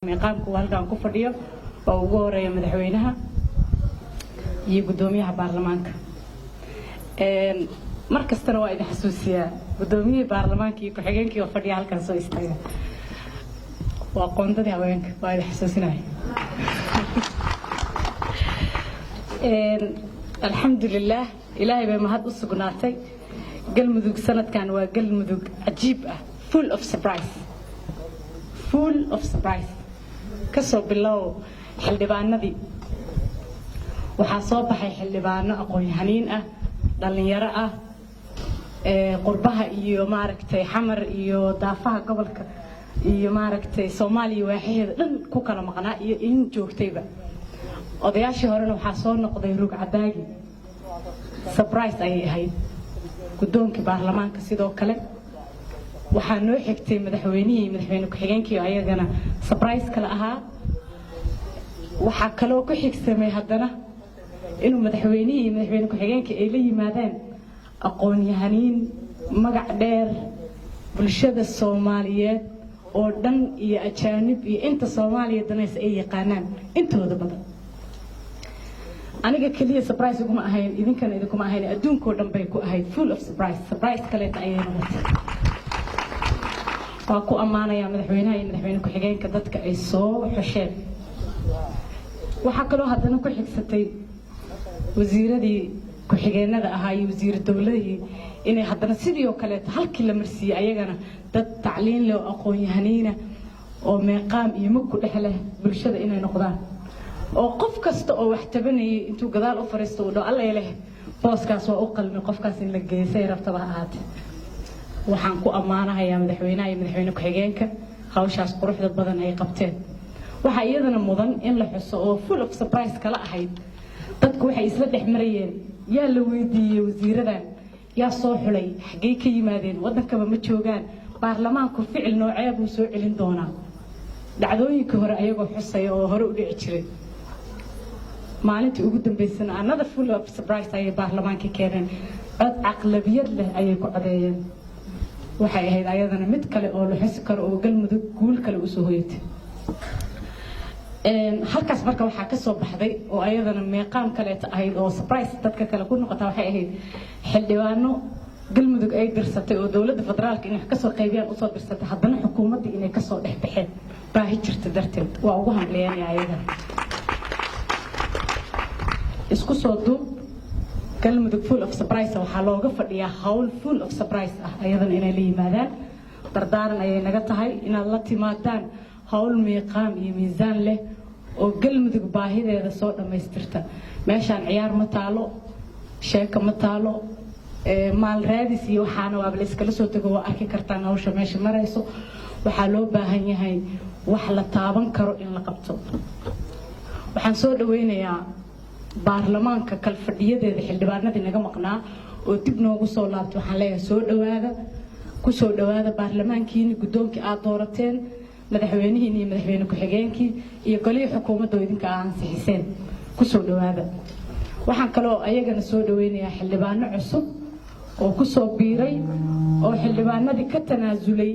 مقامك وهلكان ku fadhiyo oo ugu horeeya madaxweynaha iyo gudoomiyaha baarlamaanka markastana waa idin xasuusiyaa gudoomiyaha baarlamaanka iyo ku-xigeenkii oo fadhiya halkan soo istaaga waa qoondadii haweenka waa idin xasuusinaya alxamdulillaah ilaahay bay mahad u sugnaatay galmudug sanadkan waa galmudug cajiib ah full of surprise kasoo bilow xildhibaanadii waxaa soo baxay xildhibaano aqoon-yahaniin ah dhalinyaro ah qurbaha iyo maaragtay xamar iyo daafaha gobolka iyo maaragtay Soomaaliya waaxeeda dhan ku kala maqnaa iyo in joogtayba odayaashii horena waxaa soo noqday rug cadaagi surprise ay ahayd gudoonkii baarlamaanka sidoo kale waxaa noo xigtay madaxweynihii madaxweyne ku-xigeenkii ayagana surprise kala ahaa waxaa kaloo ku xigsamay haddana inuu madaxweynihii madaxweyne ku-xigeenkii ay la yimaadeen aqoon-yahaniin magac dheer bulshada Soomaaliyeed oo dhan iyo ajaanib iyo inta Soomaaliya danays ay yaqaanaan intooda badan aniga kaliya surprise kuma ahayn idinkana idinkuma ahayn adduunka oo dhan bay ku ahayd full of surprise kale ayay noqotay waa ku amaanaya madaxweynaha iyo madaxweyne ku-xigeenka dadka ay soo xusheen waxaa kaloo haddana ku xigsatay wasiiradii ku-xigeenada ahaa iyo wasiir dowladii inay haddana sidii oo kale halkii la marsiiyay ayagana dad tacliin leh oo aqoon-yahaniina oo meeqaam iyo mug ku dhex leh bulshada inay noqdaan oo qof kasta oo wax tabanayay intuu gadaal u fariisto uu dhaw alla ilaahay booskaas waa u qalmi qofkaas in la geesay rabtaba ahaatee waxaan ku amaanayaa madaxweynaha iyo madaxweyne ku-xigeenka hawshaas quruxda badan ay qabteen waxa iyadana mudan in la xuso oo full of surprise kala ahayd dadku waxay isla dhex marayeen yaa la weydiiyay wasiiradan yaa soo xulay xagee ka yimaadeen wadankaba ma joogaan baarlamaanku ficil noocee buu soo celin doonaa dhacdooyinkii hore ayagoo xusaya oo hore u dhici jiray maalintii ugu dambeysana another full of surprise ayay baarlamaanka keeneen cod aqlabiyad leh ayay ku codeeyeen waxay ahayd ayadana mid kale oo la xusi karo oo galmudug guul kale u soo hoyatay halkaas marka waxaa ka soo baxday oo ayadana meeqaam kale ahayd oo surprise dadka kale ku noqota waxay ahayd xildhibaano galmudug ay dirsatay oo dawladda federaalka inay ka soo qaybiyaan u soo dirsatay haddana xukuumadda inay ka soo dhex baxeen baahi jirta darteed waa ugu hamleeyay ayadana isku soo duub galmudug full of surprise waxaa looga fadhiyaa hawl full of surprise ah ayadana inay la yimaadaan dardaaran ayay naga tahay inaad la timaadaan hawl meeqaam iyo miisaan leh oo galmudug baahideeda soo dhamaystirta meeshaan ciyaar ma taalo sheeko ma taalo maal raadis iyo waxaana waa la iskala soo tago waa arki kartaan hawsha meesha marayso waxaa loo baahan yahay wax la taaban karo in la qabto waxaan soo dhaweynayaa baarlamaanka kal fadhiyadeeda xildhibaanadii naga maqnaa oo dib noogu soo laabtay waxaan leeyahay soo dhawaada ku soo dhawaada baarlamaankiina gudoonkii aad doorateen madaxweynihiina iyo madaxweyne ku-xigeenkii iyo golihii xukuumadda oo idinka ansixiseen ku soo dhawaada waxaan kaloo ayagana soo dhaweynayaa xildhibaano cusub oo ku soo biiray oo xildhibaanadii ka tanaasulay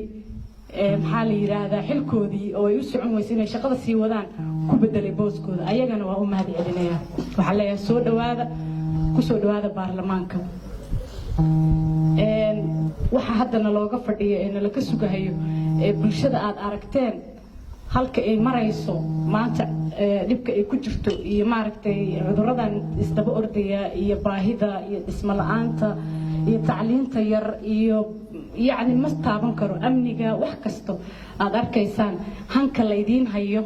maxaa la yiraahdaa xilkoodii oo ay u socon weysay inay shaqada sii wadaan ku bedelay booskooda ayagana waa u mahad celinayaa waxaan leeyahay soo dhawaada ku soo dhawaada baarlamaanka waxa haddana looga fadhiyo ee nala ka sugahayo ee bulshada aad aragteen halka ay marayso maanta dhibka ay ku jirto iyo maaragtay cuduradan isdaba ordaya iyo baahida iyo dhismo la'aanta iyo tacliinta yar iyo يعني ما استعبان كرو أمنيجا وحكستو أدركيسان هنك الليدين هيو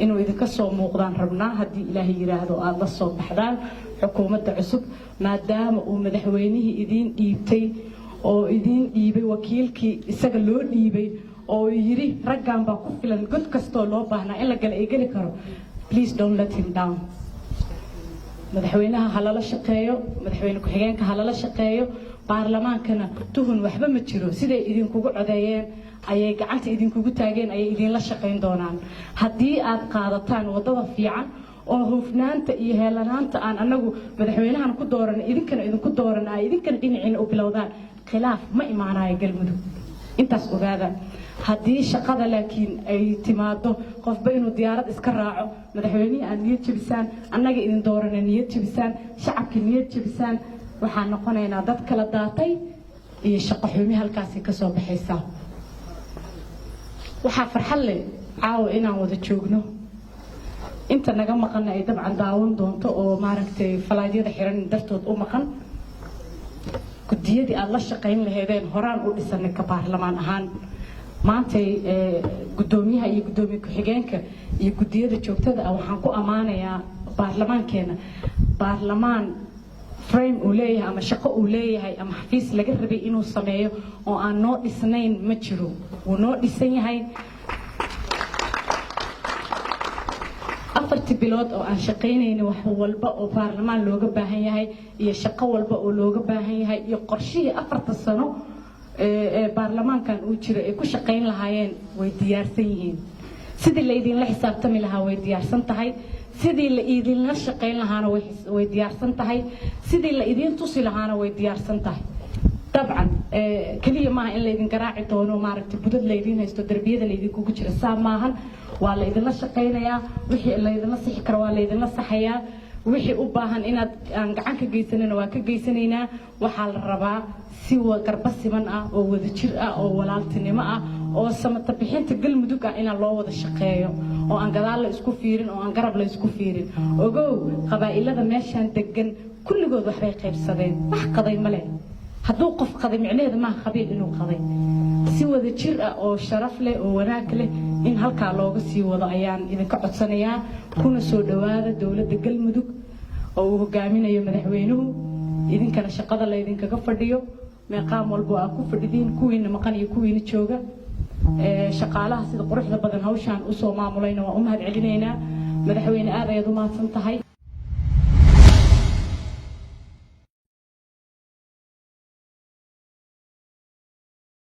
إنه إذا كسر موقدان ربنا هدي إلهي يراهدو الله الصوب بحدان حكومة عصب ما دام ومدحوينه إذين إيبتي أو إذين إيبي وكيل كي يسجلون إيبي أو يري رجعان بقفل الجد كستو لو بهنا إلا قال إيجري كرو please don't let him down مدحوينها حلال الشقيو مدحوينك حجانك حلال الشقيو baarlamaankana tuhun waxba ma jiro siday idin kugu codeeyeen ayay gacanta idin kugu taageen ayay idin la shaqeyn doonaan hadii aad qaadataan wadada fiican oo hufnaanta iyo heelanaanta aan anagu madaxweynahan ku dooran idinkana idinku dooran ay idinkana dhinacin u bilowdaan khilaaf ma imaanayo galmudug intaas ogaada haddii shaqada laakiin ay timaado qofba inuu diyaarad iska raaco madaxweynihii aad niyad jebisaan annaga idin doorana niyad jebisaan shacabkii niyad jebisaan waxaan noqonaynaa dad kala daatay iyo shaqo xumi halkaasi ka soo baxaysaa waxaa farxad leh caawa inaan wada joogno inta naga maqana ay dabcan daawan doonto oo maaragtay falaadyada xiran dartood u maqan gudiyadii aad la shaqayn lahaydeen horaan u dhisanay ka baarlamaan ahaan maantay gudoomiyaha iyo gudoomiye ku-xigeenka iyo gudiyada joogtada ah waxaan ku ammaanayaa baarlamaankeena baarlamaan frame uu leeyahay ama shaqo uu leeyahay ama xafiis laga rabay inuu sameeyo oo aan noo dhisnayn ma jiro wuu noo dhisan yahay 4 bilood oo aan shaqaynayno wax walba oo baarlamaan looga baahan yahay iyo shaqo walba oo looga baahan yahay iyo qorshihii 4 sano baarlamaankan uu jiro ay ku shaqayn lahaayeen way diyaarsan yihiin sidii la idin la xisaabtami lahaa way diyaarsan tahay sidii la idin la shaqayn lahaana way diyaarsan tahay sidii la idin tusi lahaana way diyaarsan tahay dabcan kaliya maaha in la idin garaaci doono maaragtay budad la idin haysto darbiyada la idin kugu jira saa maahan waa la idin la shaqaynayaa wixii la idin la sixi karo waa la idin la saxayaa wixii u baahan inaad aan gacan ka geysanayna waa ka geysanaynaa waxaa la rabaa si garba siman ah oo wada jir ah oo walaaltinimo ah oo samata bixinta galmudug ah in loo wada shaqeeyo oo aan gadaal la isku fiirin oo aan garab la isku fiirin ogow qabaa'ilada meeshan degan kulligood waxbay qaybsadeen wax qaday male hadduu qof qaday micnaheedu maaha qabiil inuu qaday si wada jir ah oo sharaf leh oo wanaag leh in halkaa looga sii wado ayaan idinka codsanayaa kuna soo dhawaada dowladda galmudug oo uu hogaaminayo madaxweynuhu idinkana shaqada la idinkaga fadhiyo meeqaam walbo aad ku fadhidiin kuwiina maqan iyo kuwiina jooga shaqaalaha sida quruxda badan hawshaan u soo maamulayna waa u mahad celinaynaa madaxweyne aad ayaad u mahadsan tahay